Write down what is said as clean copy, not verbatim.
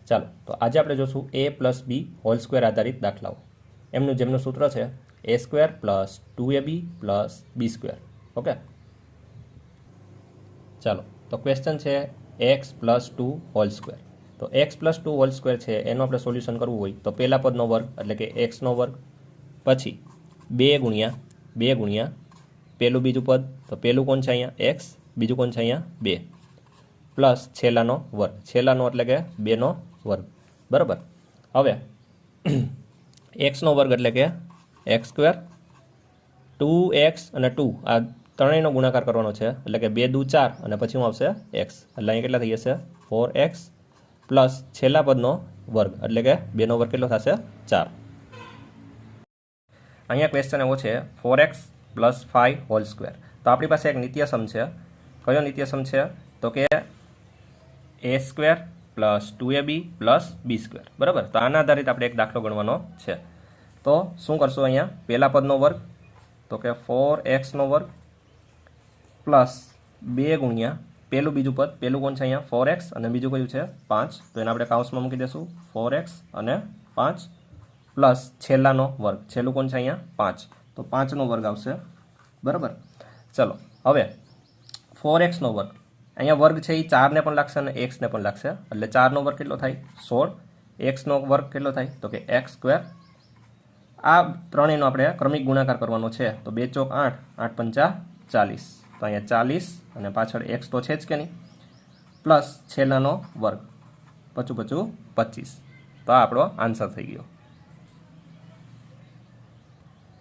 ચાલો તો આજે આપણે જોશું a plus B whole square આધારિત દાખલાઓ. એમનું જેમનું સૂત્ર છે a square plus 2ab plus B square. Okay, ચાલો તો ક્વેશ્ચન છે એક્સ પ્લસ 2 હોલ સ્ક્વેર. તો એક્સ પ્લસ 2 હોલ સ્ક્વેર છે એનું આપણે સોલ્યુશન કરવું હોય તો પહેલા પદનો વર્ગ એટલે કે એક્સનો વર્ગ, પછી 2 ગુણ્યા પહેલું બીજું પદ, તો પહેલું કોણ છે અહીંયા એક્સ, બીજું કોણ છે અહીંયા 2, પ્લસ છેલ્લાનો વર્ગ, છેલ્લાનો એટલે કે 2નો વર્ગ. બરાબર. હવે એક્સનો વર્ગ એટલે કે એક્સ સ્ક્વેર, 2x અને 2 આ ત્રણેયનો ગુણાકાર કરવાનો છે એટલે કે 2 દુ 4 અને પછી શું આવશે એક્સ, એટલે અહીંયા કેટલા થઈ જશે 4x પ્લસ છેલ્લા પદનો વર્ગ એટલે કે 2નો વર્ગ કેટલો થશે 4. અહીંયા ક્વેશ્ચન એવો છે 4x પ્લસ 5 હોલ સ્ક્વેર. તો આપણી પાસે એક નિત્યસમ છે. કયો નિત્યસમ છે તો કે a square plus 2ab plus B square. બરાબર. તો આના આધારિત આપણે એક દાખલો ગણવાનો છે. તો શું કરશું અહીંયા પહેલા પદનો વર્ગ તો કે 4xનો વર્ગ પ્લસ 2 ગુણ્યા પહેલું બીજું પદ, પહેલું કોણ છે અહીંયા 4x અને બીજું કયું છે 5, તો એને આપણે કાઉન્સમાં મૂકી દઈશું 4x અને 5 પ્લસ છેલ્લાનો વર્ગ, છેલ્લું કોણ છે અહીંયા 5, તો 5નો વર્ગ આવશે. બરાબર. ચલો હવે 4xનો વર્ગ, અહીંયા વર્ગ છે એ 4ને પણ લાગશે અને એક્સને પણ લાગશે એટલે 4નો વર્ગ કેટલો થાય 16, એક્સનો વર્ગ કેટલો થાય તો કે એક્સ સ્ક્વેર. આ ત્રણેયનો આપણે ક્રમિક ગુણાકાર કરવાનો છે તો 2 ચોક 8, 8 પંચા 40, તો અહીંયા 40 અને પાછળ એક્સ તો છે જ કે નહીં, પ્લસ છેલ્લાનો વર્ગ 55 25. તો આ આપણો આન્સર થઈ ગયો.